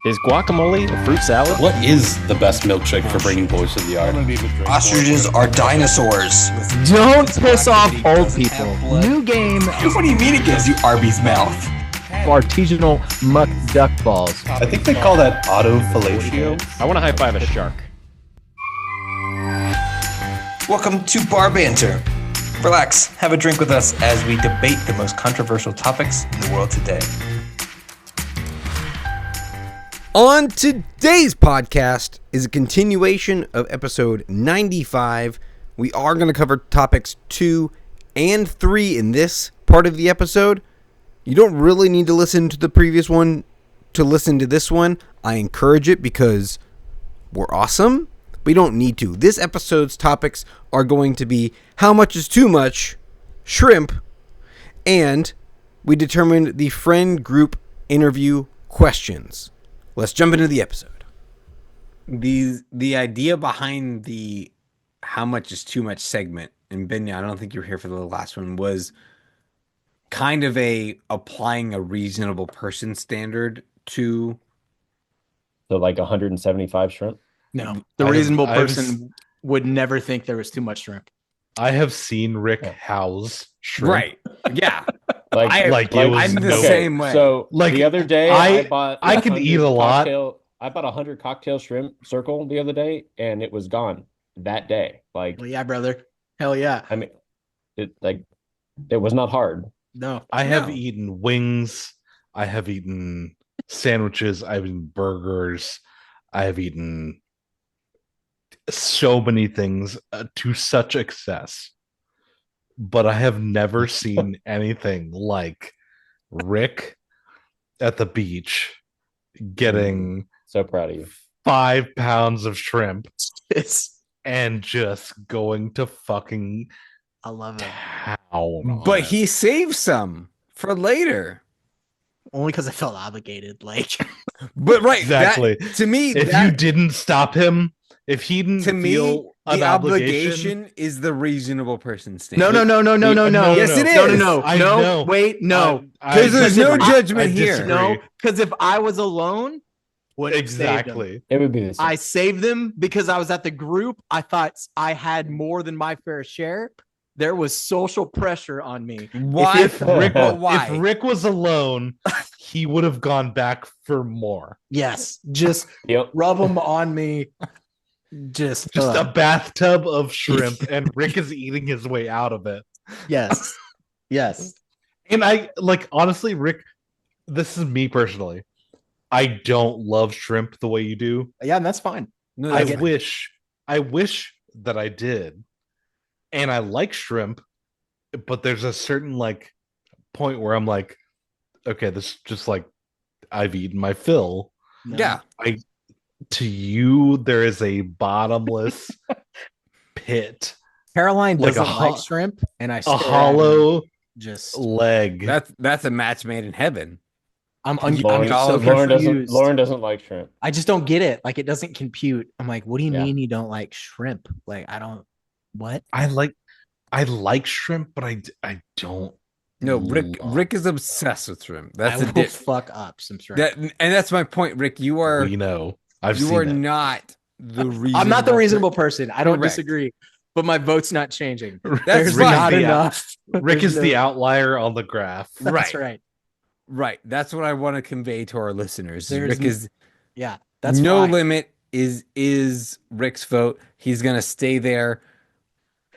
Is guacamole a fruit salad? What is the best milkshake for bringing boys to the yard? Ostriches are dinosaurs. Don't piss off old people. New game. What do you mean it gives you Arby's mouth? Artisanal muck duck balls. I think they call that autofellatio. I want to high five a shark. Welcome to Bar Banter. Relax, have a drink with us as we debate the most controversial topics in the world today. On today's podcast is a continuation of episode 95. We are going to cover topics 2 and 3 in this part of the episode. You don't really need to listen to the previous one to listen to this one. I encourage it because we're awesome, but you don't need to. This episode's topics are going to be how much is too much, shrimp, and we determined the friend group interview questions. Let's jump into the episode. The idea behind the how much is too much segment, and Benya, I don't think you were here for the last one, was kind of applying a reasonable person standard to... So like 175 shrimp? No, the reasonable person would never think there was too much shrimp. I have seen Rick house shrimp. Right. Yeah. I'm the same way. So Like, the other day, I can eat a lot. I bought 100 cocktail shrimp circle the other day, and it was gone that day. Like, Well, yeah, brother. Hell yeah. I mean, it was not hard. No. I have eaten wings. I have eaten sandwiches. I've eaten burgers. I have eaten so many things to such excess. But I have never seen anything like Rick at the beach getting So proud of you. 5 pounds of shrimp It's, and just going to fucking I love it. town on But it. he saved some for later. Only because I felt obligated. Like, But right, Exactly. that, to me, If you didn't stop him, if he didn't to me, feel an the obligation, obligation is the reasonable person standard. no. Yes, it is. I know. Wait, no. Because there's no judgment here. disagree. No, because if I was alone, wouldn't have saved them. Exactly. It would be the same. I saved them because I was at the group. I thought I had more than my fair share. There was social pressure on me. Why? If Rick, Why? if Rick was alone, he would have gone back for more. Yes, just Yep. rub them on me. Just A bathtub of shrimp, and Rick is eating his way out of it. yes, yes. And I honestly, Rick, this is me personally. I don't love shrimp the way you do. Yeah, and that's fine. No, I that's- wish that I did. And I like shrimp, but there's a certain point where I'm like, okay, this is just I've eaten my fill. No. Yeah. To you, there is a bottomless pit, Caroline Like doesn't a like ho- shrimp, and I a stare at her hollow just leg. That's a match made in heaven. I'm Lauren, so Lauren confused. doesn't like shrimp. I just don't get it. Like, it doesn't compute. I'm like, what do you Yeah. mean you don't like shrimp? Like, I don't. What? I like shrimp, but I don't. No, love- Rick is obsessed with shrimp. That's I the will diff. fuck up some shrimp. And that's my point, Rick. You are We know. I've you seen are it. not the reasonable. I'm not the reasonable person. I don't Correct. disagree, but my vote's not changing. That's There's fine. not the- enough. Rick There's is the no- outlier on the graph. That's right. Right. That's what I want to convey to our listeners. There's Rick is Yeah, that's no why. limit is Rick's vote. He's gonna stay there.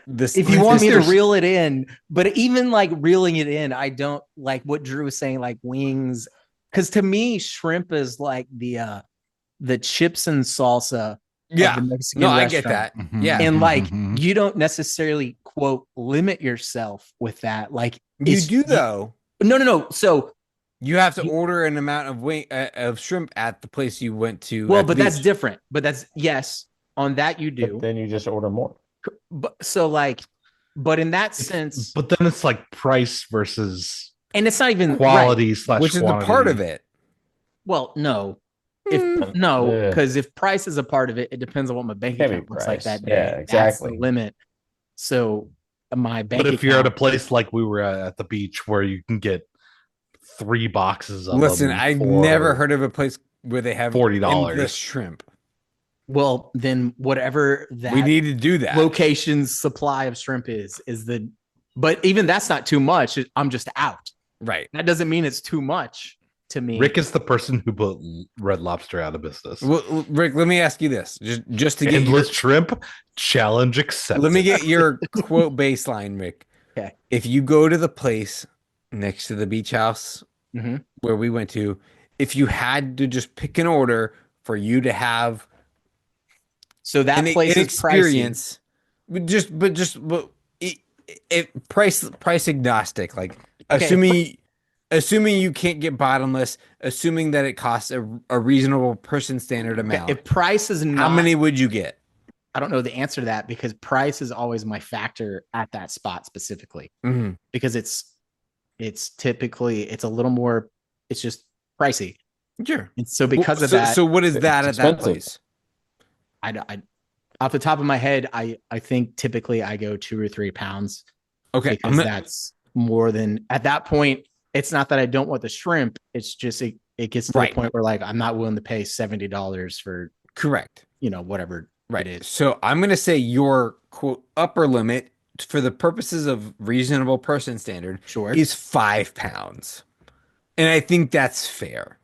If you want me to reel it in, but even reeling it in, I don't like what Drew was saying, like wings, because to me, shrimp is like the chips and salsa. yeah, of the Mexican no, I get restaurant. that. Mhm. Yeah, And you don't necessarily quote limit yourself with that. Like you it's- do though. No. So You have to order an amount of shrimp at the place you went to. well, at the but that's beach. different. But that's yes, on that you do. But then you just order more. But so but in that sense, But then it's price versus and it's not even right. quality slash which is the quantity. part of it. Well, no. Yeah. Because if price is a part of it, it depends on what my bank Can't be account looks like price. that Yeah, day. That's the exactly. limit. So my bank But if you're at a account- place like we were at the beach where you can get 3 boxes of Listen, them I for- never heard of a place where they have $40. endless shrimp. Well, then whatever that We need to do that. location's supply of shrimp is the, but even that's not too much. I'm just out. Right. That doesn't mean it's too much to me. Rick is the person who put Red Lobster out of business. Well, Rick, let me ask you this, just to get Endless shrimp challenge accepted. let me get your quote baseline, Rick. Okay. If you go to the place next to the beach house where we went to, if you had to just pick an order for you to have, so that place an is experience, but price agnostic, like assuming you can't get bottomless, assuming that it costs a reasonable person standard amount. If price is not, how many would you get? I don't know the answer to that because price is always my factor at that spot specifically because it's typically it's a little more, it's just pricey. Sure. And so because of that, so what is that at that place? I off the top of my head, I think typically I go 2 or 3 pounds. Okay, because that's more than at that point. It's not that I don't want the shrimp. It's just it gets to the point where like I'm not willing to pay $70 for correct. Whatever it is. So I'm gonna say your quote upper limit for the purposes of reasonable person standard is 5 pounds, and I think that's fair.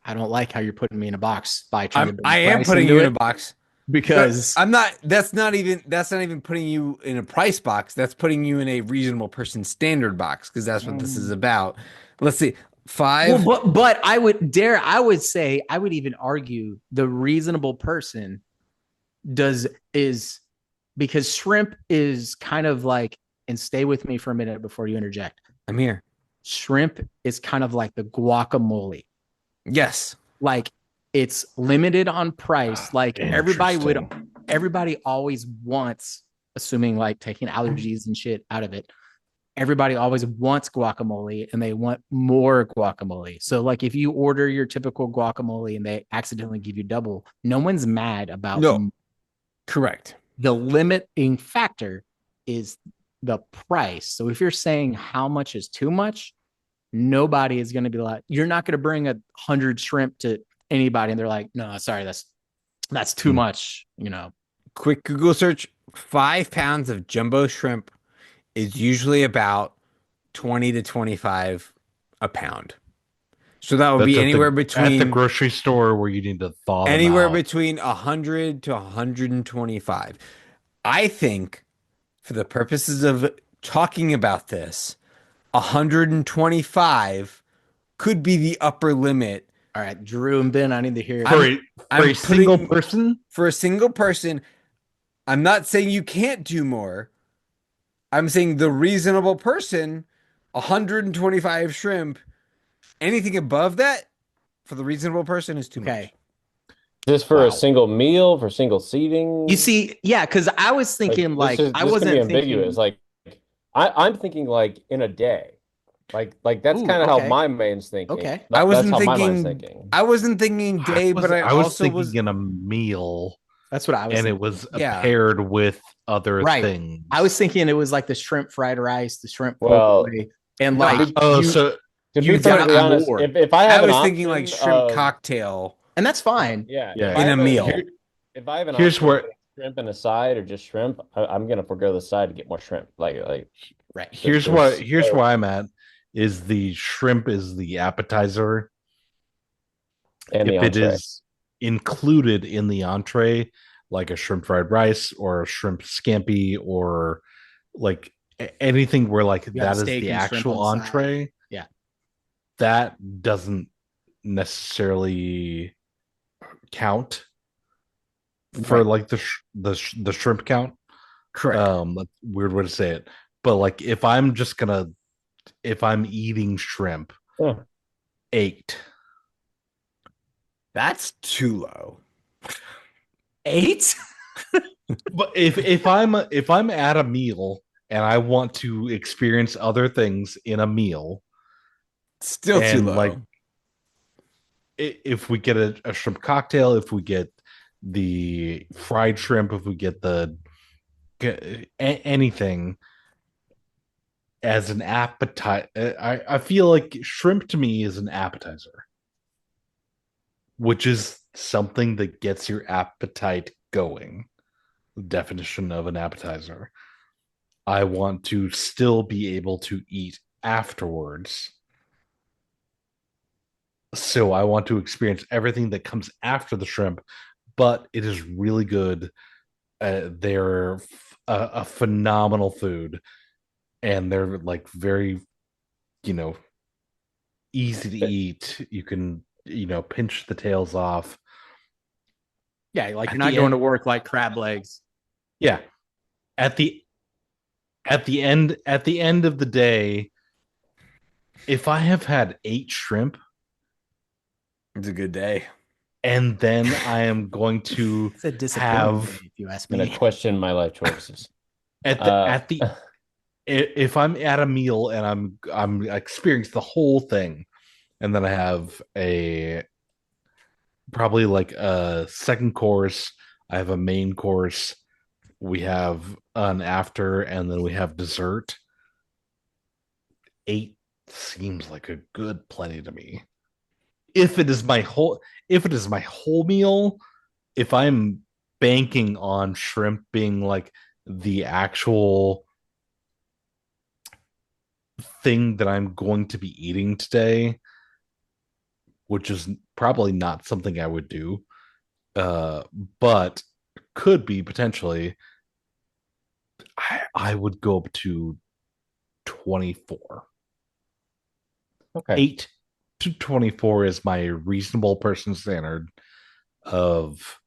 I don't like how you're putting me in a box by trying to. I am putting you in a box because I'm not. That's not even putting you in a price box. That's putting you in a reasonable person standard box because that's what this is about. Let's see, 5. Well, but I would say I would even argue the reasonable person is because shrimp is kind of like, and stay with me for a minute before you interject. I'm here. Shrimp is kind of like the guacamole. Yes. Like it's limited on price. Like everybody always wants, assuming like taking allergies and shit out of it, everybody always wants guacamole and they want more guacamole. So like if you order your typical guacamole and they accidentally give you double, no one's mad about. No. Correct. The limiting factor is the price. So if you're saying how much is too much, nobody is going to be like, you're not going to bring 100 shrimp to anybody and they're like, no, sorry, that's too much. Quick Google search: 5 pounds of jumbo shrimp is usually about 20 to 25 a pound. So that would be anywhere between at the grocery store where you need to thaw them anywhere out. between 100 to 125. I think for the purposes of talking about this, 125 could be the upper limit. All right, Drew and Ben, I need to hear for a single person. For a single person, I'm not saying you can't do more. I'm saying the reasonable person, 125 shrimp. Anything above that for the reasonable person is too much. Just for a single meal, for single seating. You see, yeah, because I was thinking I wasn't ambiguous. thinking I'm thinking like in a day. Like that's kind of how my mind's thinking. Okay. I wasn't that's how thinking. my mind's thinking. I wasn't thinking day, but I was also thinking in a meal. That's what I was. And thinking. it was paired with other things. I was thinking it was like the shrimp fried rice, the shrimp and to be perfectly honest, if I have I was thinking like shrimp cocktail, and that's fine. Yeah, in a meal. If I have an here's where shrimp and a side or just shrimp, I'm gonna forgo the side to get more shrimp. Right. Here's where I'm at. Is the shrimp is the appetizer, and if it is included in the entree, like a shrimp fried rice or a shrimp scampi or like anything where like that is the actual entree. Yeah, that doesn't necessarily count for like the shrimp count. Correct. Weird way to say it, but like if I'm eating shrimp, 8. That's too low. 8? But if I'm at a meal and I want to experience other things in a meal, still too low. Like if we get a shrimp cocktail, if we get the fried shrimp, if we get anything as an appetite, I feel like shrimp to me is an appetizer. which is something that gets your appetite going. The definition of an appetizer. I want to still be able to eat afterwards. So I want to experience everything that comes after the shrimp, but it is really good. They're a phenomenal food, and they're like very, you know, easy to eat. You can, pinch the tails off. Yeah, like At you're not the going end, to work like crab legs. yeah. At the end of the day, if I have had 8 shrimp, It's a good day. and then I am going to It's a disappointing day, have if you ask I'm gonna me. question my life choices. at the Uh, at the if I'm at a meal and I'm experiencing the whole thing, and then I have a probably like a second course, I have a main course, we have an after, and then we have dessert. 8 seems like a good plenty to me. If it is my whole meal, if I'm banking on shrimp being like the actual thing that I'm going to be eating today, which is probably not something I would do, uh, but could be potentially, I would go up to 24. okay. 8 to 24 is my reasonable person standard of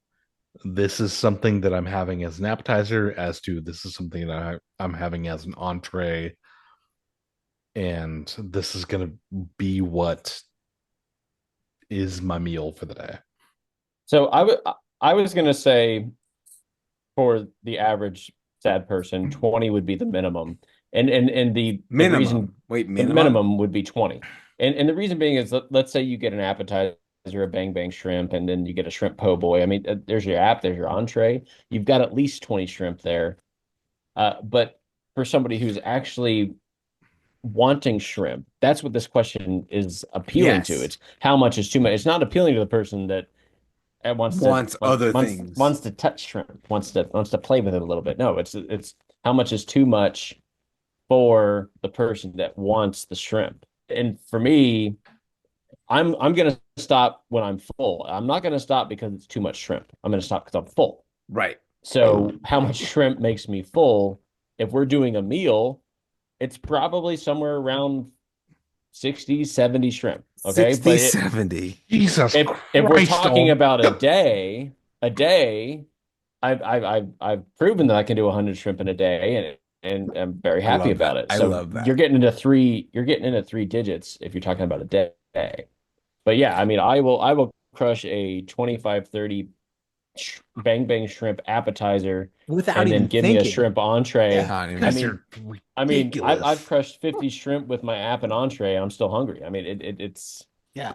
this is something that I'm having as an appetizer, as to this is something that I'm having as an entree, and this is going to be what is my meal for the day. So I was gonna say for the average sad person, 20 would be the minimum. And the reason Minimum. Wait, the minimum? minimum would be 20. And the reason being is let's say you get an appetizer, a bang bang shrimp, and then you get a shrimp po' boy. I mean, there's your app, there's your entree. You've got at least 20 shrimp there. But for somebody who's actually wanting shrimp, that's what this question is appealing to. Yes. It's how much is too much. It's not appealing to the person that wants to Wants other things. wants to touch shrimp, wants to play with it a little bit. No, it's how much is too much for the person that wants the shrimp. And for me, I'm gonna stop when I'm full. I'm not gonna stop because it's too much shrimp. I'm gonna stop because I'm full. Right. So how much shrimp makes me full? If we're doing a meal, it's probably somewhere around 60, 70 shrimp. Okay. 60, But 70. Jesus if we're Christ! talking about a day, I've proven that I can do 100 shrimp in a day, and I'm very I happy love about that. it. I So love that. you're getting into three digits if you're talking about a day. But yeah, I mean, I will crush a 25, 30 bang bang shrimp appetizer Without and then even give me a thinking. shrimp entree. Not even. I Guys mean, are I've ridiculous. crushed 50 shrimp with my app and entree, and I'm still hungry. I mean, Yeah.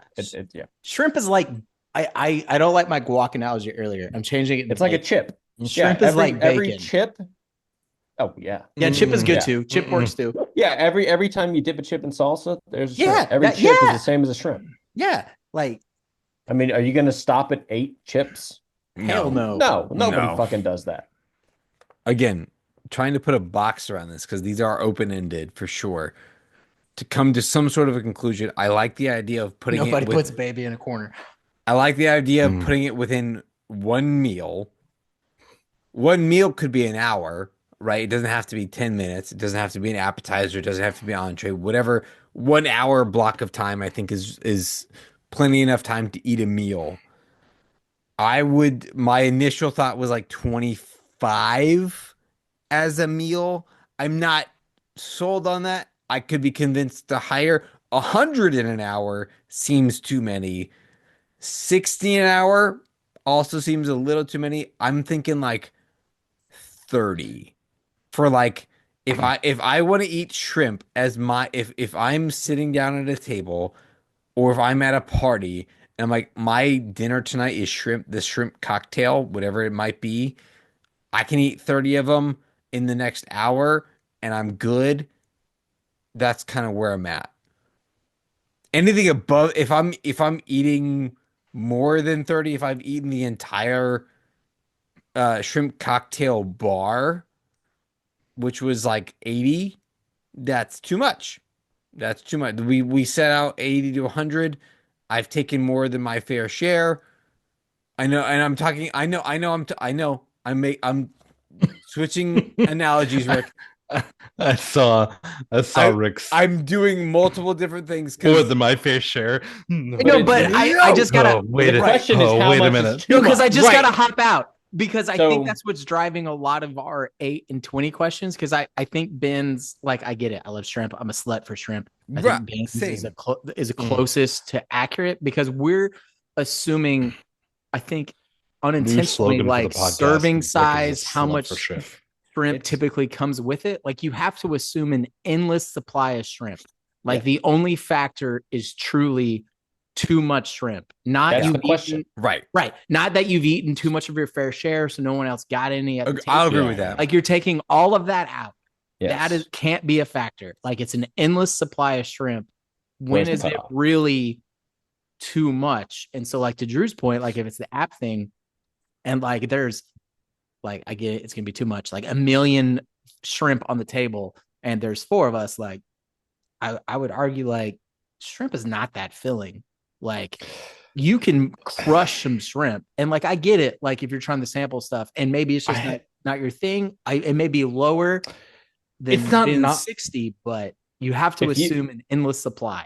yeah. Shrimp is like I don't like my guac analogy earlier. I'm changing it into It's like a bacon. chip. Yeah, Shrimp is like every bacon. chip. Oh yeah. Yeah, chip is good Yeah. too. Chip works too. Yeah, every time you dip a chip in salsa, there's a shrimp. Yeah, Every that chip is the yeah. same as a shrimp. Yeah. Like I mean, are you going to stop at 8 chips? hell No. no. No, nobody No. fucking does that. Again, trying to put a box around this because these are open-ended for sure. To come to some sort of a conclusion, I like the idea of putting it Nobody with. puts baby in a corner. I like the idea of putting it within one meal. One meal could be an hour, right? It doesn't have to be 10 minutes. It doesn't have to be an appetizer. It doesn't have to be entree. Whatever 1 hour block of time I think is plenty enough time to eat a meal. My initial thought was like 25 as a meal. I'm not sold on that. I could be convinced to hire 100 in an hour seems too many. 60 an hour also seems a little too many. I'm thinking like 30 for like if I want to eat shrimp as my if I'm sitting down at a table or if I'm at a party and I'm like my dinner tonight is shrimp, the shrimp cocktail, whatever it might be, I can eat 30 of them in the next hour and I'm good. That's kind of where I'm at. Anything above if I'm eating more than 30 if I've eaten the entire shrimp cocktail bar, which was like 80. That's too much. That's too much. We set out 80 to 100. I've taken more than my fair share. I know, and I'm talking. I'm switching analogies, Rick. I saw Rick's I'm doing multiple different things more because than my fair share. No, but I just gotta. Wait the question is how wait a much minute. is too No, because I much? just Right. gotta hop out because I think So- that's what's driving a lot of our 8 and 20 questions. Because I think Ben's like, I get it. I love shrimp. I'm a slut for shrimp. I Right, think Ben's is same. is closest to accurate because we're assuming, I think, unintentionally, slogan for the like podcast, serving Rick is a size, how slut much for shrimp. shrimp typically comes with it. Like you have to assume an endless supply of shrimp. Like Yeah. the only factor is truly too much shrimp, not That's you the question. right. Right. Not that you've eaten too much of your fair share, so no one else got any at the I'll table. agree with that. Like you're taking all of that out. Yes. That can't be a factor. Like it's an endless supply of shrimp. When Where's the is it cutoff? really too much? And so, like to Drew's point, like if it's the app thing, and like there's like I get it, it's gonna be too much. Like a million shrimp on the table, and there's 4 of us. Like I would argue like shrimp is not that filling. Like you can crush some shrimp, and like I get it. Like if you're trying to sample stuff, and maybe it's just not your thing. It may be lower than It's not 60, but you have to If you- assume an endless supply.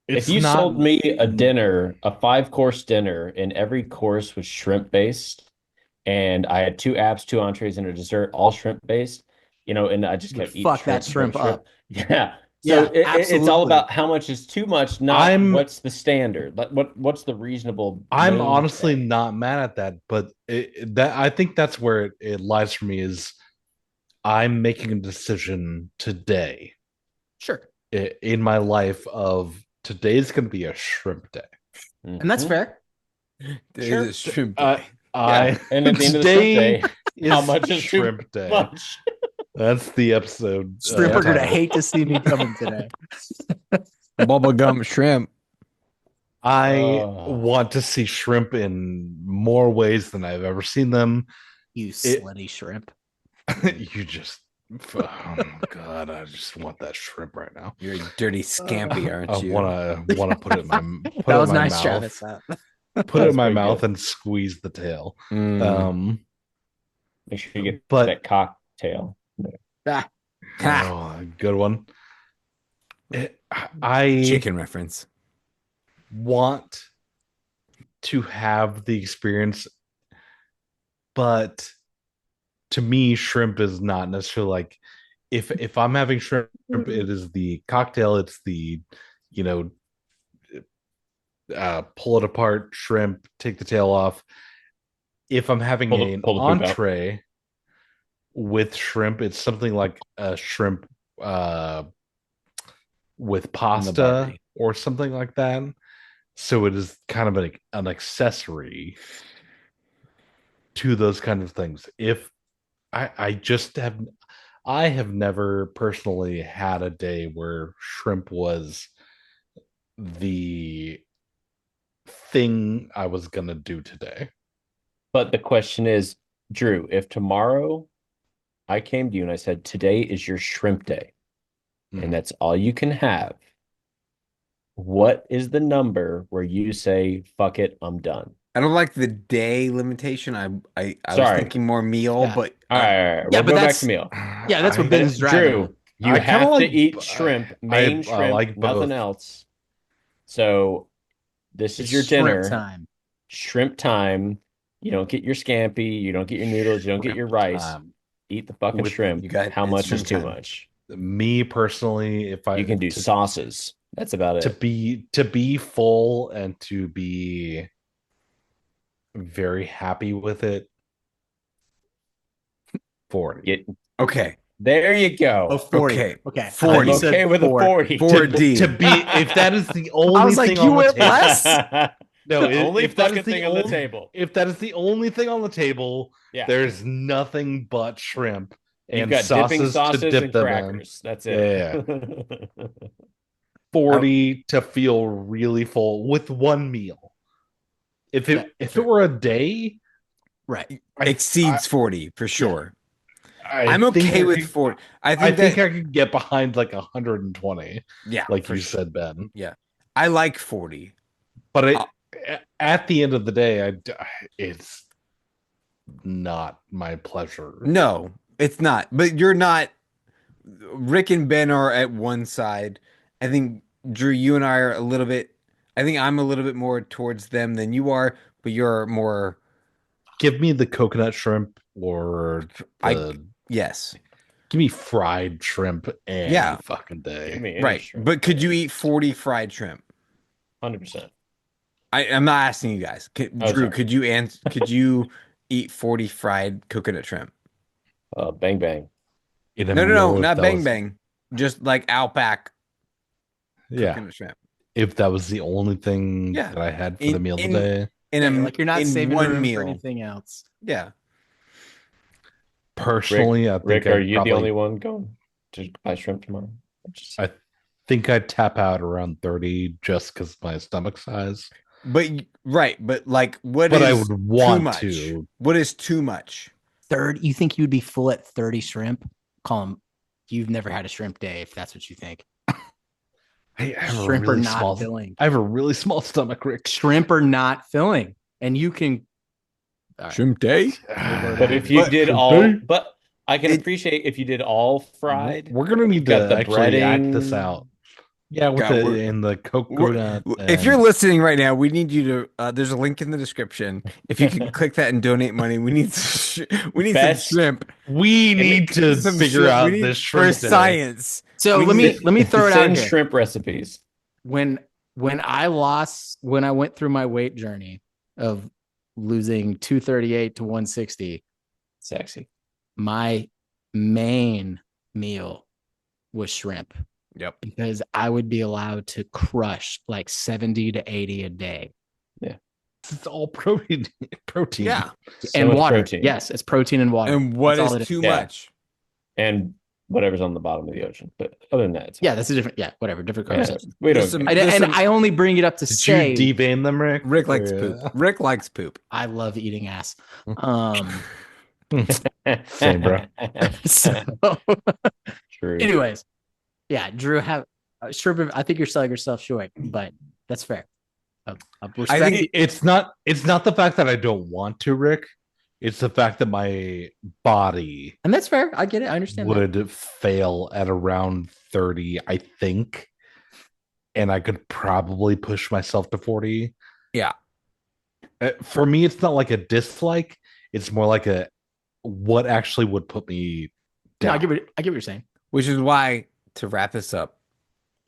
If you sold me a dinner, a 5-course dinner, and every course was shrimp based, and I had 2 apps, 2 entrees, and a dessert, all shrimp based, and I just You kept eating fuck that shrimp up. Yeah. Yeah, So it's all absolutely. about how much is too much, not what's the standard. What's the reasonable? I'm mainstay? honestly not mad at that, but that I think that's where it lies for me is I'm making a decision today Sure. in my life of today's going to be a shrimp day. And that's Mhm. fair. There's a shrimp Yeah. And at the end of the today shrimp day, how much is too shrimp day? much? That's the episode. Shrimp are gonna title. hate to see me coming today. bubblegum shrimp. I Oh. want to see shrimp in more ways than I've ever seen them. You slutty shrimp. You just, oh my god, I just want that shrimp right now. You're a dirty scampy, aren't I you? want to put it in my That was in my nice, mouth, Travis. put it in my pretty mouth good. and squeeze the tail. Mm. Make sure you get But- that cocktail. Oh, good one. I Chicken reference. want to have the experience, but to me, shrimp is not necessarily like if I'm having shrimp, it is the cocktail, it's the pull it apart shrimp, take the tail off. If I'm having Pull the an poop out. entree with shrimp, it's something like a shrimp with pasta barbie. or something like that. So it is kind of an accessory to those kind of things. If I have never personally had a day where shrimp was the thing I was gonna do today. But the question is, Drew, if tomorrow I came to you and I said, today is your shrimp day, Mhm. and that's all you can have, what is the number where you say, fuck it, I'm done? I don't like the day limitation. I was Sorry. thinking more meal, Yeah. but All right, Yeah, we'll but go back that's- to meal. Yeah, that's what I- Ben's driving. Drew, you I kinda have like- to eat shrimp, main I shrimp, like nothing both. else. So this is It's your shrimp dinner. time. Shrimp time. You don't get your scampi, you don't get your noodles, you don't get your rice. Eat the fucking With- shrimp. How it's much is shrimp too time. much? Me personally, if I You can do sauces. That's about to it. be full and to be very happy with it, 40. Get okay. there you go. Oh, 40. Okay. Okay. 40. I'm You said okay with a 40. 4D. To be if that is the only was like, thing you on the went table. less? No, The only if that fucking is the thing on the table. If that is the only thing on the table, Yeah. there's nothing but shrimp You've and got dipping sauces sauces to dip and them crackers. That's in. it. 40 to feel really full with one meal. if it were a day, Right. Exceeds 40 for sure. I I'm think okay I with could- 40. I think I could get behind like 120, yeah, like for you sure. said, Ben. Yeah. I like 40. But Uh, at the end of the day, it's not my pleasure. No, it's not. But you're not. Rick and Ben are at one side. I think Drew, you and I are a little bit. I think I'm a little bit more towards them than you are, but you're more. Give me the coconut shrimp or I the yes, give me fried shrimp any yeah, fucking day. Give me any right. shrimp. But could you eat 40 fried shrimp? 100%. I'm not asking you guys. Oh, Drew, sorry. could you answer? Could you eat 40 fried coconut shrimp? Bang bang. In a No, meal, if not that bang was- bang. Just like Outback Yeah, coconut shrimp. if that was the only thing Yeah. that I had for In- the meal in- today. Like you're not in saving one room meal. for anything else. Yeah. Personally, I think Rick, are I'd you probably, the only one going to buy shrimp tomorrow? I think I'd tap out around 30 just because my stomach size. But right, but like what But is I would too want much? to. What is too much? You think you'd be full at 30 shrimp? Call them. You've never had a shrimp day if that's what you think. I have a Shrimp are really not small. filling. I have a really small stomach, Rick. Shrimp are not filling, and you can. All right. Shrimp day? But if you But- did Shrimp all, day? but I can It- appreciate if you did all fried. We're gonna need got to the actually act this breading. out. Yeah, with God, the in the coconut. If you're and- listening right now, we need you to. There's a link in the description. If you can click that and donate money, we need we need Best- some shrimp. we need to Some figure shrimp. out We need- this for shrimp today. science. So We let me throw it out Send here. shrimp recipes. When I went through my weight journey of losing 238 to 160, Sexy. my main meal was shrimp Yep. because I would be allowed to crush like 70 to 80 a day. It's all protein. Protein. Yeah. So And much water. protein. Yes, it's protein and water. And what That's all is it too Yeah. much? And whatever's on the bottom of the ocean. But other than that, it's Yeah, that's a different. Yeah, whatever. Different yeah, conversation. we don't. There's some- And I only bring it up to Did say you devein them, Rick? Rick likes Or, poop. Rick likes poop. I love eating ass. Same, bro. So, True. anyways, yeah, Drew, have shrimp. I think you're selling yourself short, but that's fair. I respect think it. It's not the fact that I don't want to, Rick. It's the fact that my body And that's fair. I get it. I understand. That. would fail at around 30, I think. And I could probably push myself to 40. Yeah. For me, it's not like a dislike. It's more like a what actually would put me No, down. I get what you're saying. Which is why, to wrap this up,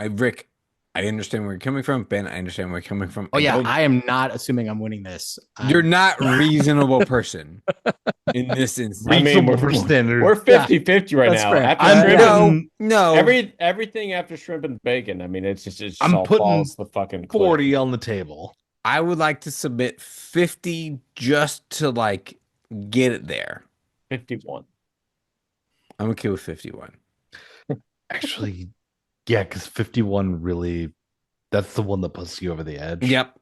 Rick, I understand where you're coming from. Ben, I understand where you're coming from. Oh yeah, don't- I am not assuming I'm winning this. You're not a reasonable person in this instance. I mean, Reasonable for standard. We're 50-50 right That's now. fair. After I'm shrimp, putting No. everything after shrimp and bacon. I mean, it's just I'm all putting falls the fucking cliff. 40 on the table. I would like to submit 50 just to like get it there. 51. I'm okay with 51. Actually, yeah, because 51 really, that's the one that puts you over the edge. Yep.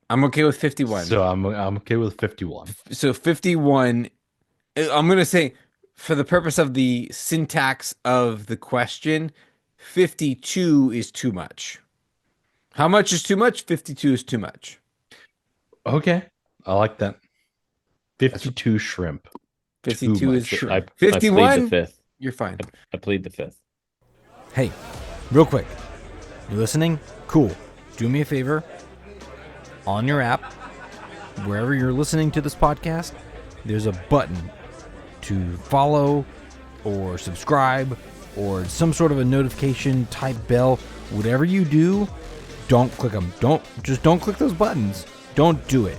I'm okay with 51. So I'm okay with 51. So 51, I'm going to say, for the purpose of the syntax of the question, 52 is too much. How much is too much? 52 is too much. Okay, I like that. 52 shrimp. 52 Too is much. the, I plead 51? the fifth. You're fine. I plead the fifth. Hey, real quick. You listening? Cool. Do me a favor. On your app, wherever you're listening to this podcast, there's a button to follow or subscribe or some sort of a notification type bell. Whatever you do, don't click them. Don't click those buttons. Don't do it.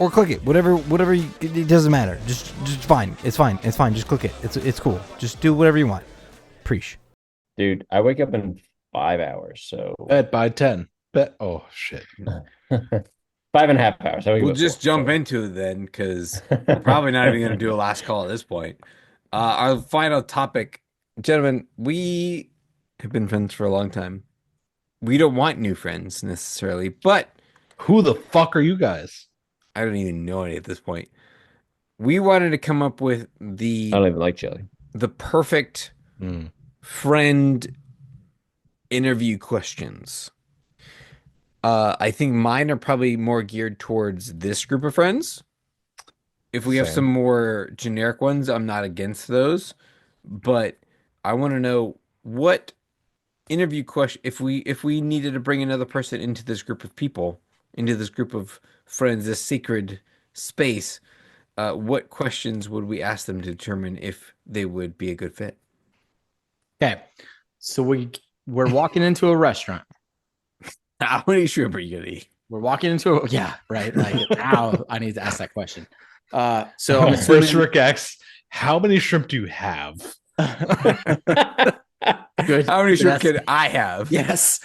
Or click it. Whatever it doesn't matter. Just fine. It's fine. Just click it. It's cool. Just do whatever you want. Preach. Dude, I wake up in 5 hours, so Bet by 10. Bet. Oh, shit. 5.5 hours. I wake up We'll at just 4, jump so. into it then, because we're probably not even going to do a last call at this point. Our final topic, gentlemen, we have been friends for a long time. We don't want new friends necessarily, but Who the fuck are you guys? I don't even know any at this point. We wanted to come up with I don't even like jelly. the perfect Hmm. friend interview questions. I think mine are probably more geared towards this group of friends. If we have some Same. more generic ones, I'm not against those, but I want to know what interview question if we needed to bring another person into this group of people, into this group of friends, this sacred space, what questions would we ask them to determine if they would be a good fit? Okay. So we're walking into a restaurant. How many shrimp are you gonna eat? We're walking into a yeah, right. Like now I need to ask that question. So I'm First, assuming Rick asks, "How many shrimp do you have?" good. How many shrimp That's- can I have? Yes.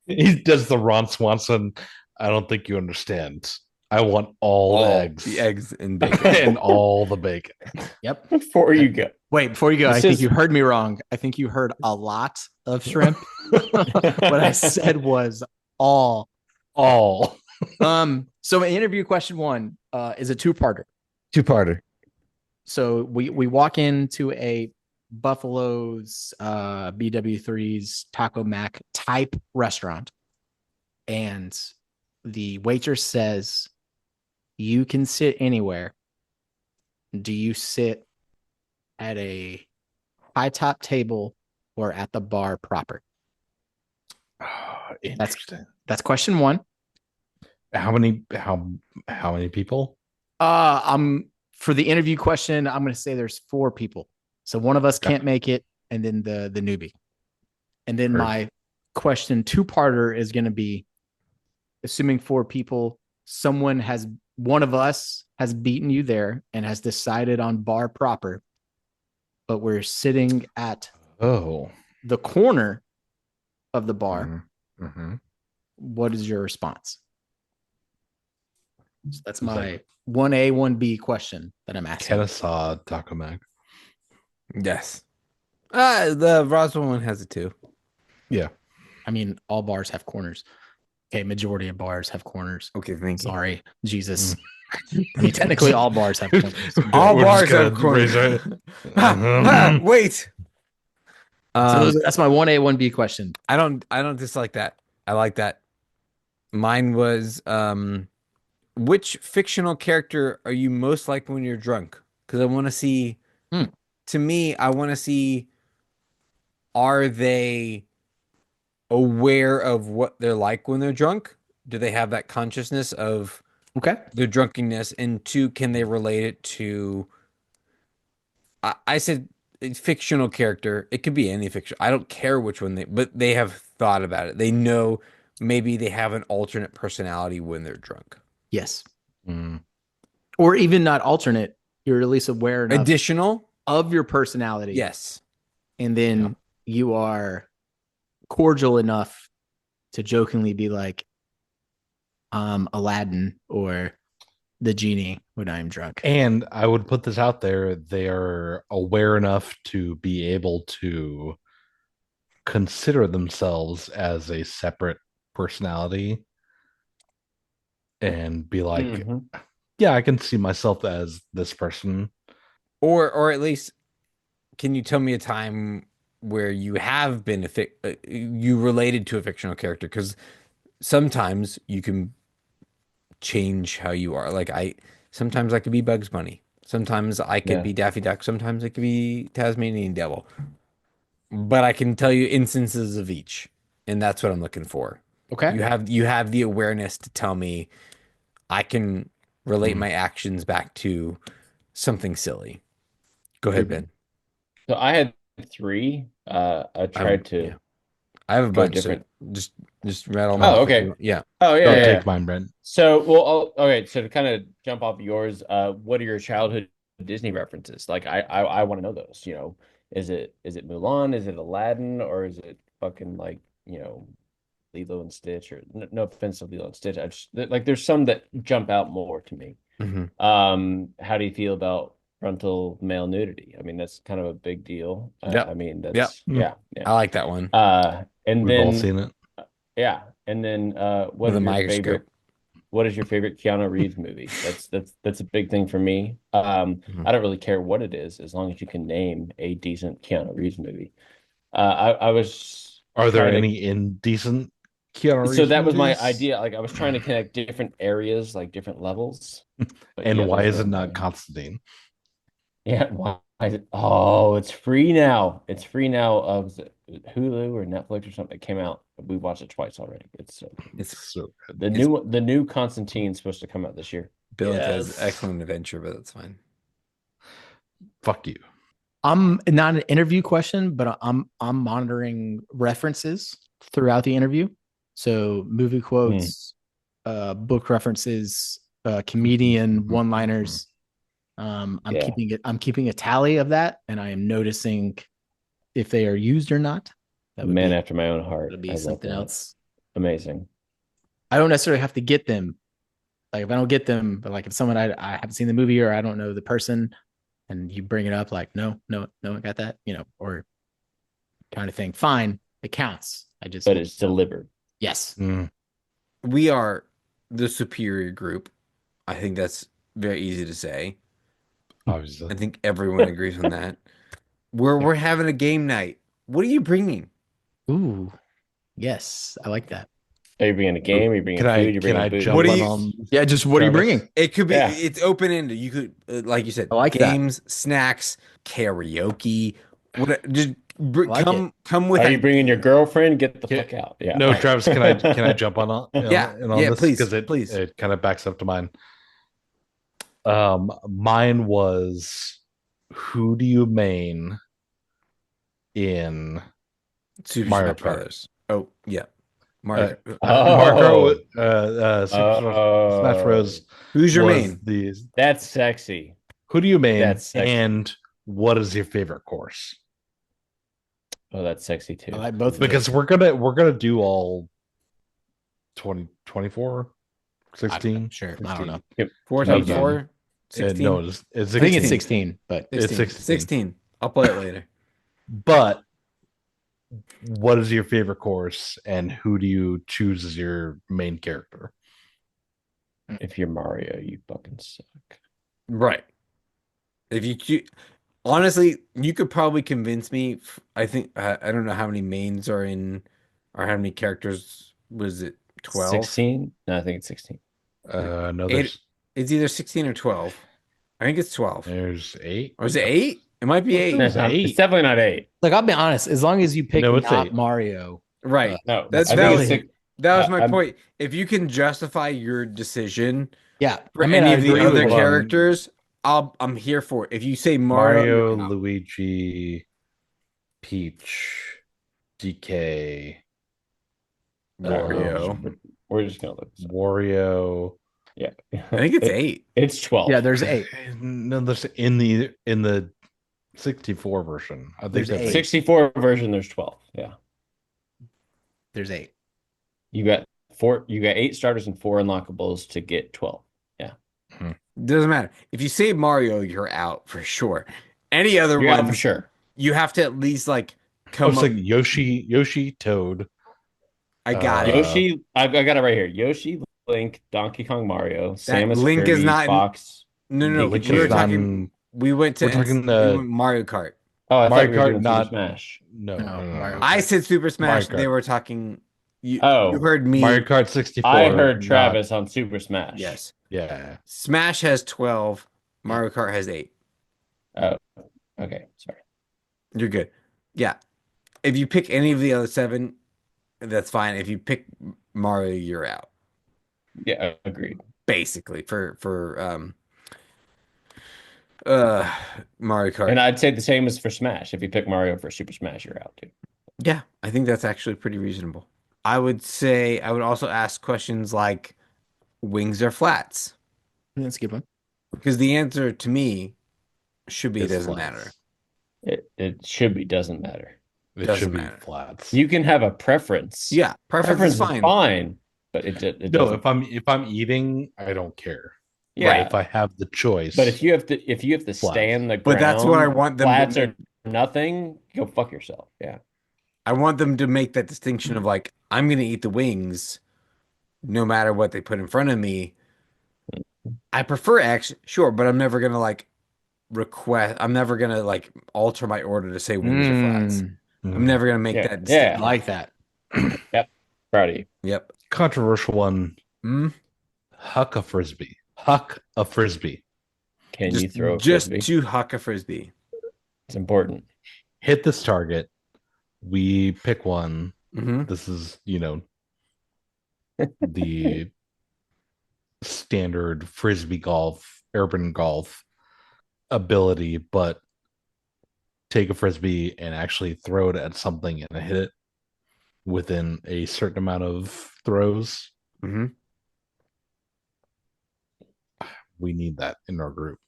He does the Ron Swanson. I don't think you understand. I want all the eggs, the eggs and bacon. and all the bacon. Yep. Before you go. Wait, before you go, This I think is- you heard me wrong. I think you heard a lot of shrimp. What I said was all. All. So interview question 1 is a two-parter. Two-parter. So we walk into a Buffalo's BW3's Taco Mac type restaurant, and the waitress says, "You can sit anywhere. Do you sit at a high top table or at the bar proper?" Interesting. That's question 1. How many people? I'm for the interview question, I'm going to say there's 4 people. So one of us can't make it, and then the newbie. And then my question 2-parter is going to be, assuming 4 people, one of us has beaten you there and has decided on bar proper, but we're sitting at the corner of the bar. Mm-hmm. What is your response? So that's my 1A, 1B question that I'm asking. Kennesaw Taco Mac. Yes. The Roswell one has it too. Yeah. I mean, all bars have corners. Okay, majority of bars have corners. Okay, thank you. Sorry, Jesus. I mean, technically, all bars have corners. All We're bars just gonna have corners. raise Wait. So that's my 1A, 1B question. I don't dislike that. I like that. Mine was which fictional character are you most like when you're drunk? Because I want to see to me, I want to see, are they aware of what they're like when they're drunk? Do they have that consciousness of their drunkenness? And 2, can they relate it to I said fictional character. It could be any fiction. I don't care which one but they have thought about it. They know maybe they have an alternate personality when they're drunk. Yes. Mm. Or even not alternate. You're at least aware enough Additional of your personality. Yes. And then you are cordial enough to jokingly be like, Aladdin or the genie when I'm drunk. And I would put this out there. They are aware enough to be able to consider themselves as a separate personality and be like, yeah, I can see myself as this person. Or at least, can you tell me a time where you have been you related to a fictional character? Because sometimes you can change how you are. Like sometimes I could be Bugs Bunny. Sometimes I could be Daffy Duck. Sometimes I could be Tasmanian Devil. But I can tell you instances of each, and that's what I'm looking for. Okay. You have the awareness to tell me I can relate my actions back to something silly. Go ahead, Ben. So I had 3. I tried to. Yeah. I have a go bunch. different. So just rattle them off. Okay. Yeah. Oh yeah. Don't yeah, take yeah. mine, Brent. So okay. So to kind of jump off yours, what are your childhood Disney references? Like I want to know those. You know, is it Mulan? Is it Aladdin? Or is it fucking like Lilo and Stitch? Or no offense to Lilo and Stitch, I just like there's some that jump out more to me. How do you feel about frontal male nudity? I mean, that's kind of a big deal. Yep. I mean, that's I like that one. And We've then all seen it. yeah, And then what With a is your microscope. favorite? What is your favorite Keanu Reeves movie? That's a big thing for me. Mhm. I don't really care what it is as long as you can name a decent Keanu Reeves movie. I was Are there trying any indecent Keanu to, so Reeves that was my movies? idea. Like I was trying to connect different areas, like different levels. But And yeah, why those is were it not my Constantine? yeah. Why is it? Oh, it's free now. It's free now of Hulu or Netflix or something. It came out. We watched it twice already. It's so good. It's So good. The new Constantine's supposed to come out this year. Bill and Ted's Yes. Excellent Adventure, but that's fine. Fuck you. I'm not an interview question, but I'm monitoring references throughout the interview. So movie quotes, book references, comedian one-liners. I'm Yeah. keeping a tally of that, and I am noticing if they are used or not. That would Man be after my own heart. that'd I be love something that. else. Amazing. I don't necessarily have to get them. Like if I don't get them, but like if someone I haven't seen the movie or I don't know the person, and you bring it up, like no, I got that, or kind of thing. Fine, it counts. I just But it's delivered. yes. Mm. We are the superior group. I think that's very easy to say. Obviously. I think everyone agrees on that. We're having a game night. What are you bringing? Ooh, yes, I like that. Are you bringing a game? Are you bringing Can I- food? You're can bringing I booze? jump What do in you- on Yeah, just what are you Travis? bringing? It could be. Yeah. It's open ended. You could, like you said, I like that. games, snacks, karaoke. What? Just I like come with. Are you bringing your girlfriend? Get the Yeah. fuck out. Yeah. No, Travis, can I jump on Yeah, in on yeah, this? please, Because it please. it kind of backs up to mine. Mine was, who do you main in Super Mario Smash Kart? Brothers. Oh yeah, Mario. Mario Oh. Super Smash Bros. Who's your was main? the That's sexy. who do you main That's sexy. and what is your favorite course? Oh, that's sexy too. I like both of Because those. we're gonna do all 20, 24, 16. Sure, I don't know. Yep. 4 No, times no. 4? 16? No, it's I think it's 16. 16, but It's 16. 16. 16. I'll play it later. But what is your favorite course and who do you choose as your main character? If you're Mario, you fucking suck. Right. If you honestly, you could probably convince me. I think I don't know how many mains are in, or how many characters was it? 12. 16? No, I think it's 16. No, It's either 16 or 12. I think it's 12. there's 8. Or is it 8? It might be 8. There's It's 8. definitely not 8. like I'll be honest, as long as you pick No, it's not 8. Mario, Right. No, That's I that think was, it's that was my I'm- point. If you can justify your decision yeah. for I mean, any I of the agree other with Hold on. characters, I'm here for it. If you say Mario, no. Luigi, Peach, DK, Wario. We're just gonna look this up. Wario. Yeah. I think it's 8. It's 12. Yeah, there's 8. No, there's in the 64 version. I think There's that's 8. 64 version, there's 12. Yeah. There's 8. You got 8 starters and 4 unlockables to get 12. Yeah. Doesn't matter. If you say Mario, you're out for sure. Any other You're out ones, for sure. you have to at least like I come was up. like Yoshi, Toad. I got it. Yoshi, I got it right here. Yoshi, Link, Donkey Kong, Mario, Samus, Link is Kirby, not- Fox. No. Link We were is talking. We went to We're talking, we went Mario Kart. Oh, I Mario thought we were Kart, doing not- Super Smash. No, No, no. Mario I said Super Smash. Mario They Kart. were talking. You Oh. heard me. Mario Kart 64. I heard not- Travis on Super Smash. Yes. Yeah. Smash has 12. Mario Kart has 8. Oh, okay. Sorry. You're good. Yeah. If you pick any of the other 7, that's fine. If you pick Mario, you're out. Yeah, agreed. Basically, for Mario Kart. And I'd say the same as for Smash. If you pick Mario for Super Smash, you're out too. Yeah, I think that's actually pretty reasonable. I would say I would also ask questions like wings or flats, That's a good one. because the answer to me should be it It's doesn't flats. matter. It should be doesn't matter. It Doesn't should be matter. flats. You can have a preference. Yeah, preference is fine. fine, but it No, doesn't. if I'm eating, I don't care. Yeah, Right. If I have the choice. but if you have to Flats. stand the But that's what I want them to flats make. or nothing, go fuck yourself. Yeah. I want them to make that distinction of like, I'm going to eat the wings no matter what they put in front of me. I prefer action, sure, but I'm never going to like I'm never going to like alter my order to say wings or flats. I'm never going to make Yeah. that Yeah. distinction. I like that. Yep. Proud of you. Yep. Controversial one. Mm. Huck a frisbee. Huck a frisbee. Can you throw a Just frisbee? to huck a frisbee. It's important. Hit this target. We pick one. Mm-hmm. This is, the standard frisbee golf, urban golf ability, but take a frisbee and actually throw it at something and hit it within a certain amount of throws. Mm-hmm. We need that in our group.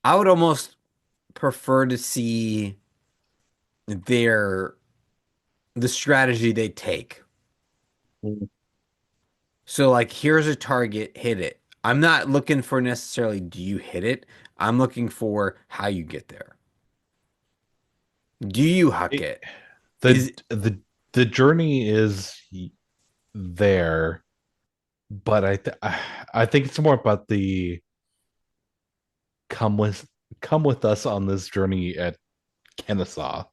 I would almost prefer to see the strategy they take. Mm. So like here's a target, hit it. I'm not looking for necessarily do you hit it? I'm looking for how you get there. Do you huck it? The journey is there, but I think it's more about the come with us on this journey at Kennesaw.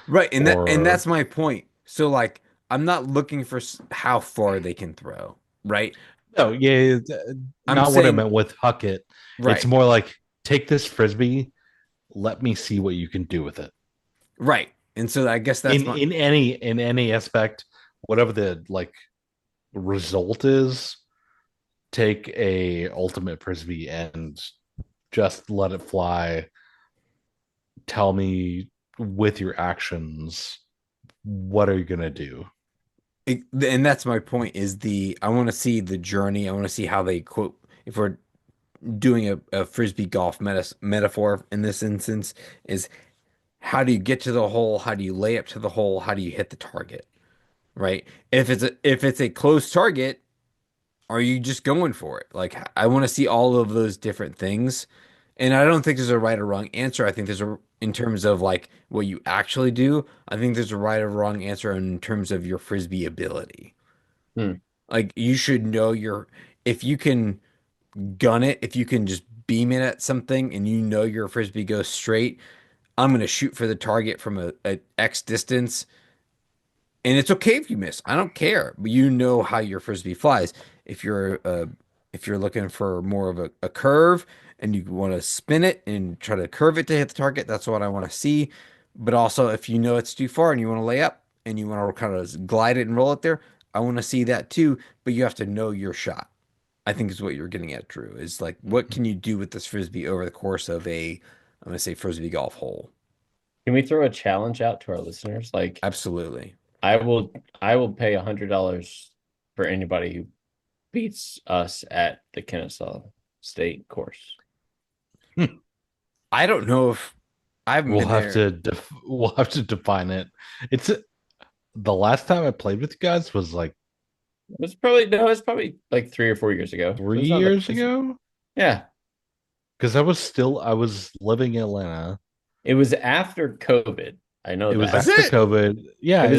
Right, and that's my point. So like I'm not looking for how far they can throw, right? No, yeah, I'm not what I saying meant with huck it. right. It's more like take this frisbee, let me see what you can do with it. Right. And so I guess that's in any aspect, whatever the like result is, take a ultimate frisbee and just let it fly. Tell me with your actions, what are you gonna do? and that's my point is I want to see the journey. I want to see how they quote if we're doing a frisbee golf metaphor in this instance is how do you get to the hole? How do you lay up to the hole? How do you hit the target? Right? If it's a close target, are you just going for it? Like I want to see all of those different things. And I don't think there's a right or wrong answer. I think in terms of like what you actually do, I think there's a right or wrong answer in terms of your frisbee ability. Hmm. Like you should know if you can gun it, if you can just beam it at something and you know your frisbee goes straight, I'm going to shoot for the target from a X distance. And it's okay if you miss. I don't care. But you know how your frisbee flies. If you're if you're looking for more of a curve and you want to spin it and try to curve it to hit the target, that's what I want to see. But also if you know it's too far and you want to lay up and you want to kind of glide it and roll it there, I want to see that too. But you have to know your shot. I think is what you're getting at, Drew, is like what can you do with this frisbee over the course of I'm gonna say frisbee golf hole. Can we throw a challenge out to our listeners? Like Absolutely. I will pay $100 for anybody who beats us at the Kennesaw State course. I don't know if I haven't We'll been have there. we'll have to define it. It's the last time I played with you guys was like It's probably like 3 or 4 years ago. So 3 years ago. Yeah. Because I was living in Atlanta. It was after COVID. I know It was that. after COVID. Yeah, It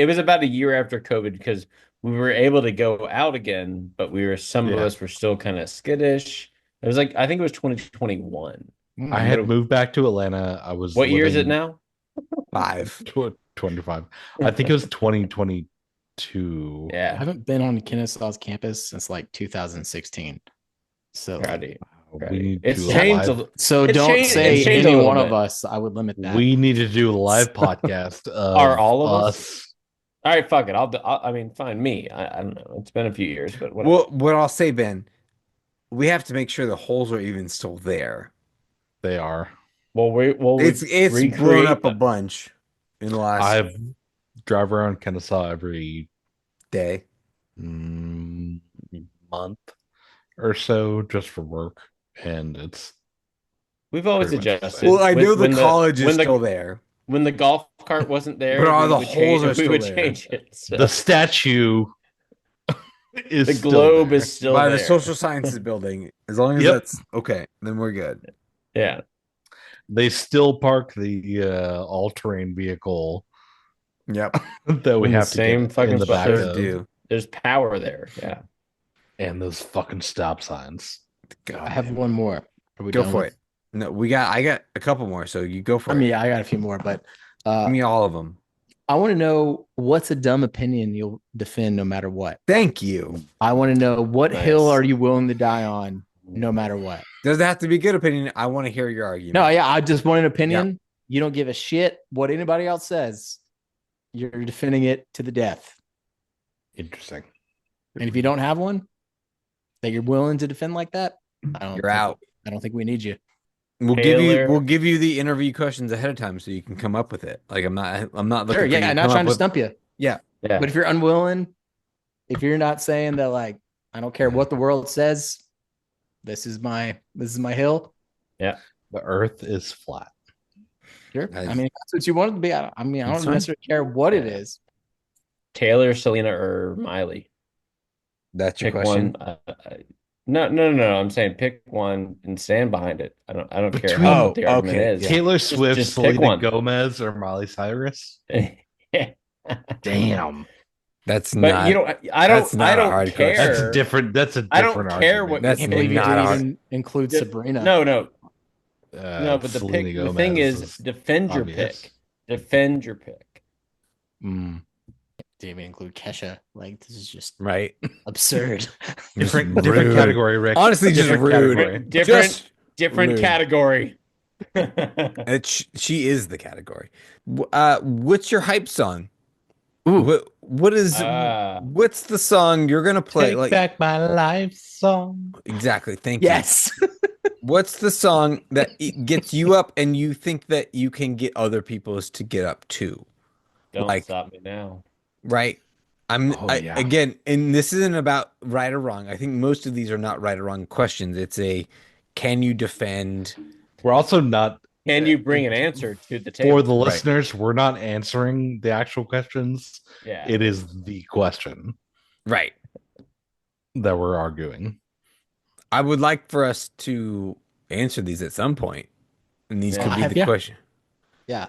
was about a year after COVID because we were able to go out again, but some of Yeah. us were still kind of skittish. It was like I think it was 2021. I had moved back to Atlanta. I was What year is it living now? 5. 25. I think it was 2022. I Yeah. haven't been on Kennesaw's campus since like 2016. So Proud of you. We need It's to changed. live, It's don't changed- say it's changed a any little one of bit. us. I would limit that. we need to do a live podcast of Are all of us? us. All right, fuck it. I mean, fine, me. I don't know. It's been a few years, but whatever. Well, what I'll say, Ben, we have to make sure the holes are even still there. They are. We'll It's blown up a bunch in the last I've drive around Kennesaw every day. month or so just for work, and it's We've always pretty much the adjusted. same. Well, I know the When college is still there. When the golf cart wasn't there, But all the would holes are we still would there. change it. So The statue is the still globe there. is still By there. the social sciences building. As long as Yep. that's okay, then we're good. Yeah. They still park the all-terrain vehicle Yep. that we In the have to same get fucking in the back spot. of, do. There's power there. Yeah. and those fucking stop signs. God, I have man. one more. Are we Go done for with- it. No, I got a couple more, so you go for I it. mean, I got a few more, but Give me all of them. I want to know what's a dumb opinion you'll defend no matter what. Thank you. I want to know what Nice. hill are you willing to die on no matter what. Does it have to be good opinion? I want to hear your argument. No, yeah, I just want an opinion. You don't give a shit what anybody else says. You're defending it to the death. Interesting. And if you don't have one that you're willing to defend like that, You're out. I don't think we need you. We'll Taylor. give you the interview questions ahead of time so you can come up with it. Like I'm not looking Sure, for you yeah, to not come trying up to with- stump you. Yeah. Yeah. But if you're unwilling, if you're not saying that, like, I don't care what the world says, this is my hill. Yeah. The Earth is flat. Sure. Nice. I mean, if that's what you want it to be. I don't That's fine. necessarily care what it is. Taylor, Selena, or Miley. That's your Pick question. one. No. I'm saying pick one and stand behind it. I don't care Between- how what the argument okay, is. yeah. Taylor Swift, just pick Selena one. Gomez, or Miley Cyrus. Damn. That's But not. you know, that's not I a don't hard care. question. That's different. That's a I different don't care argument. what That's I can't believe you not didn't hard. even include Sabrina. No, but the Selena pick. The Gomez thing is, defend your obvious. pick. Defend your pick. Mm. Didn't even include Kesha. Like, this is just Right. absurd. Different rude. category, Rick. Honestly, just Different rude. category. Different rude. category. She is the category. What's your hype song? Ooh. What is Ah. what's the song you're gonna play? Take Like back my life song. exactly. Thank you. Yes. What's the song that it gets you up and you think that you can get other people's to get up too? Don't Like- stop me now. Right. Yeah. Again, and this isn't about right or wrong. I think most of these are not right or wrong questions. It's a can you defend? We're also not Can you bring an answer to the table? for the listeners. We're not answering the actual questions. Yeah. It is the question Right. that we're arguing. I would like for us to answer these at some point. And these Yeah. could I be have- the yeah. question. Yeah,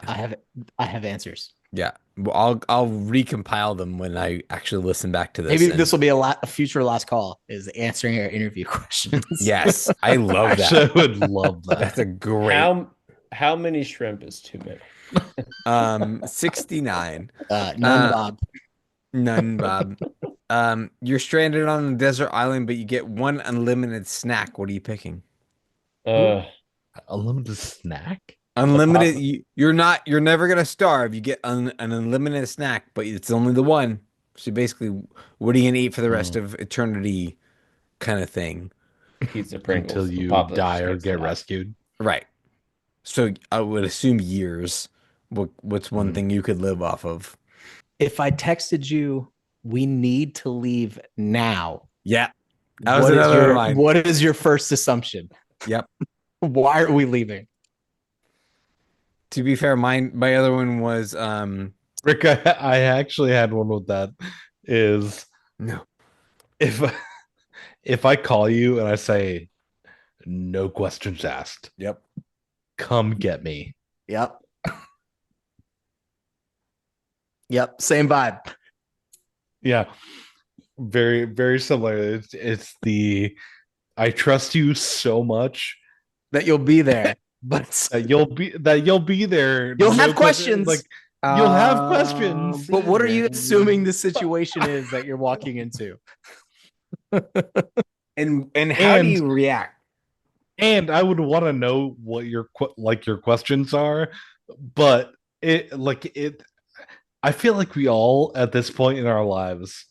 I have answers. Yeah. Well, I'll recompile them when I actually listen back to this. Maybe and- this will be a future last call is answering our interview questions. Yes, I love Actually, that. I would love that. That's a great How many shrimp is too many? 69. None, Bob. None, Bob. You're stranded on a desert island, but you get one unlimited snack. What are you picking? Unlimited snack? Unlimited. You're never gonna starve. You get an unlimited snack, but it's only the one. So basically, what are you gonna eat for the rest of eternity? Kind of thing. Pizza Pringles Until you Papa die or Shrimp get Snack. rescued. Right. So I would assume years. What's one thing you could live off of? If I texted you, we need to leave now. Yeah. That was What is another your- of mine. What is your first assumption? Yep. Why are we leaving? To be fair, my other one was Rick, I actually had one with that. Is no. If I call you and I say no questions asked, Yep. come get me. Yep. Yep. Same vibe. Yeah, very very similar. It's the I trust you so much That you'll be there. But that you'll be there. You'll No have question- questions. Like you'll have questions. But what are you assuming the situation is that you're walking into? And how do And- you react? And I would want to know what your questions are, but I feel like we all at this point in our lives,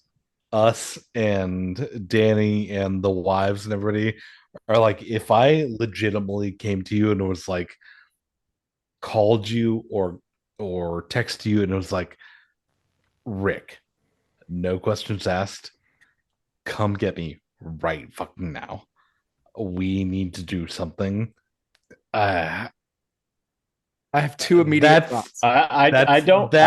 us and Danny and the wives and everybody, are like, if I legitimately came to you and was like, called you or text you and it was like, Rick, no questions asked, come get me right fucking now. We need to do something. I have two immediate thoughts. I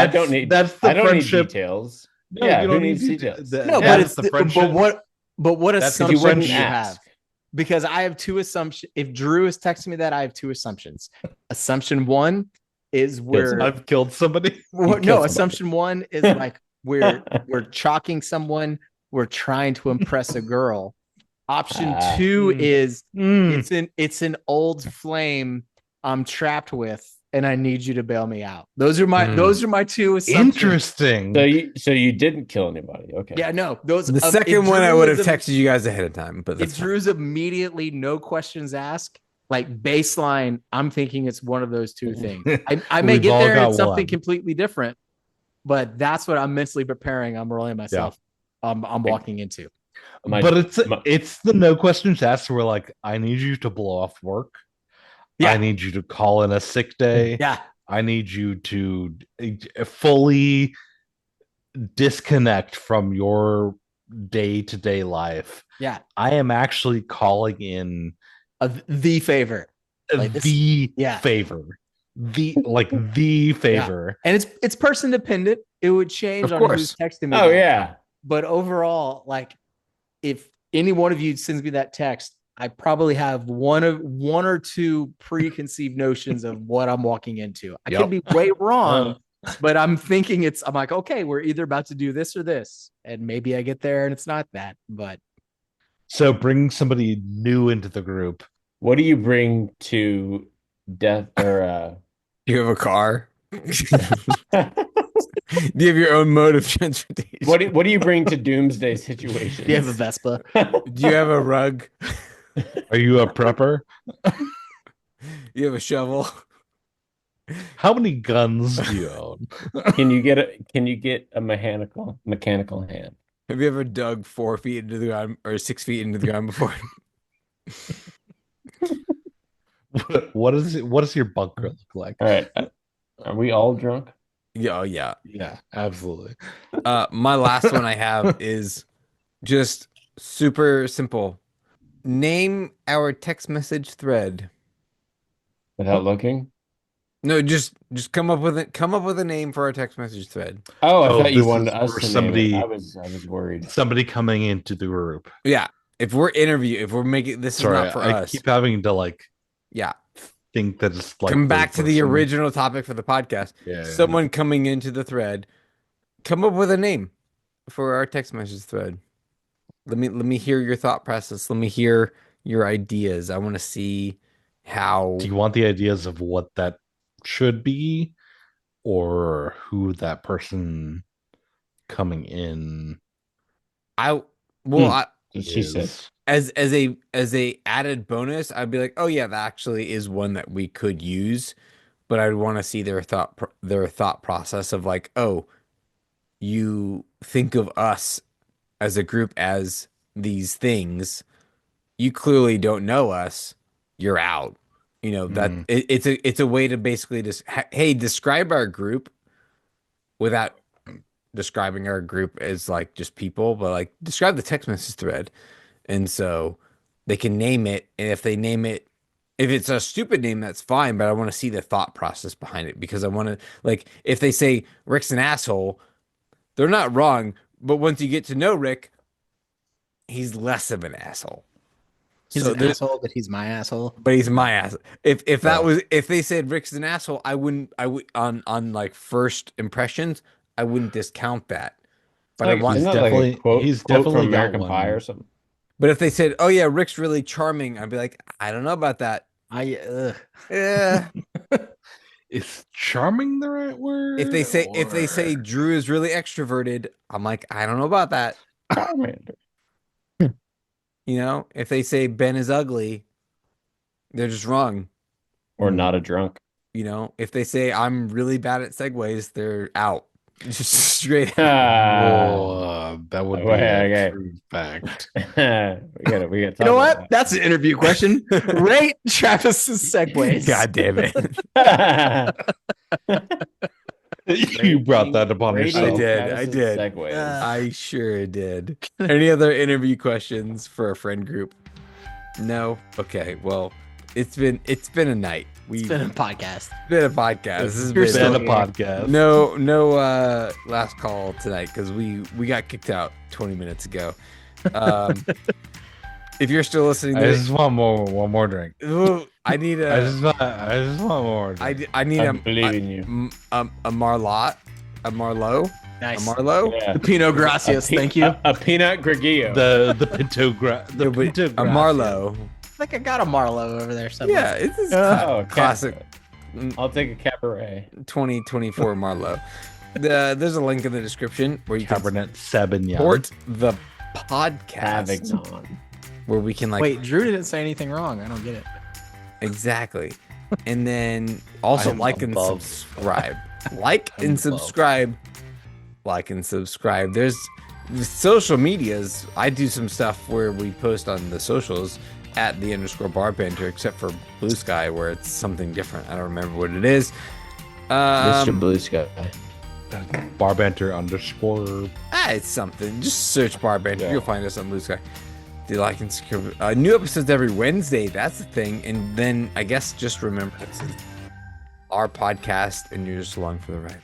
don't need that's the I don't need friendship. details. No, yeah, you who don't needs need details? the- No, yeah, but that's it's but what That's 'cause assumption you wouldn't do you ask. have? because I have two assumptions. If Drew is texting me that, I have two assumptions. Assumption one is I've killed somebody. assumption one is like we're chalking someone, we're trying to impress a girl. Option two is it's an old flame I'm trapped with, and I need you to bail me out. Those are my two assumptions. Interesting. So you didn't kill anybody. Okay. Yeah, no. Those The second one I would have texted you guys ahead of time, but if Drew's immediately no questions asked, like baseline, I'm thinking it's one of those two things. I may get there and it's something completely different, but that's what I'm mentally preparing. I'm rolling myself. I'm walking into. But it's the no questions asked. Where like, I need you to blow off work. Yeah. I need you to call in a sick day. Yeah. I need you to fully disconnect from your day-to-day life. Yeah. I am actually calling in the favor. Like the favor. The favor. Yeah. And it's person dependent. It would change on who's texting me. Oh, yeah. But overall, like if any one of you sends me that text, I probably have one or two preconceived notions of what I'm walking into. I could be way wrong, but I'm thinking I'm like, okay, we're either about to do this or this. And maybe I get there and it's not that, but. So bring somebody new into the group. What do you bring to death or do you have a car? Do you have your own mode of transportation? What do you bring to doomsday situations? Do you have a Vespa? Do you have a rug? Are you a prepper? You have a shovel? How many guns do you own? Can you get a mechanical hand? Have you ever dug 4 feet into the ground or 6 feet into the ground before? What does your bunker look like? All right. Are we all drunk? Yeah, yeah. Yeah, absolutely. My last one I have is just super simple. Name our text message thread. Without looking? No, just come up with a name for our text message thread. Oh, I thought you wanted us to somebody. Name it. I was worried. Somebody coming into the group. Yeah, if we're making this is not for us. I keep having to think that it's like come back to the original topic for the podcast. Yeah, someone coming into the thread, come up with a name for our text message thread. Let me hear your thought process. Let me hear your ideas. I want to see how. Do you want the ideas of what that should be, or who that person coming in? She said. As a added bonus, I'd be like, oh yeah, that actually is one that we could use, but I'd want to see their thought process of like, oh, you think of us as a group as these things, you clearly don't know us, you're out. You know that it's a way to basically just describe our group without describing our group as like just people, but like describe the text message thread. And so they can name it. And if they name it, if it's a stupid name, that's fine. But I want to see the thought process behind it, because I want to, like, if they say Rick's an asshole, they're not wrong. But once you get to know Rick, he's less of an asshole. He's an asshole, but he's my asshole. But he's my asshole. If they said Rick's an asshole, I would on like first impressions, I wouldn't discount that. But I want he's definitely from American Pie or something. But if they said, "Oh yeah, Rick's really charming," I'd be like, "I don't know about that." Yeah. Is charming the right word? If they say Drew is really extroverted, I'm like, I don't know about that. Charmander. You know, if they say Ben is ugly, they're just wrong. Or not a drunk. You know, if they say I'm really bad at segues, they're out. Just straight out. That would be a true fact. we got. You know what? That's an interview question. Rate Travis's segues. God damn it. You brought that upon yourself. I did. I sure did. Any other interview questions for a friend group? No? Okay. Well, it's been a night. It's been a podcast. Been a podcast. This has been a podcast. No last call tonight because we got kicked out 20 minutes ago. If you're still listening, I just want one more drink. ooh, I need I a. just want more. Drink. I need I believe in you. a Marlot, a Marlowe, Nice. a Marlowe. Yeah. The Pinot Gracias. Thank you. A peanut Grigio. The Pinto Yeah, but Pinto a Gracia. Marlowe. I think I got a Marlowe over there somewhere. Yeah, it's this Oh, classic I'll take a Cabaret. 2024 Marlowe. There's a link in the description where you can Cabernet Sauvignon. support the podcast, Avignon. where we can like Wait, Drew didn't say anything wrong. I don't get it. exactly, and then also I'm like and above. subscribe. Like I'm and above. subscribe. Like and subscribe. There's the social medias. I do some stuff where we post on the socials at the _bar banter, except for Blue Sky where it's something different. I don't remember what it is. Mr. Blue Sky. Barbanter _ It's something. Just search Bar Banter. Yeah. You'll find us on Blue Sky. Do like and subscribe. New episodes every Wednesday. That's the thing. And then I guess just remember, this is our podcast, and you're just along for the ride.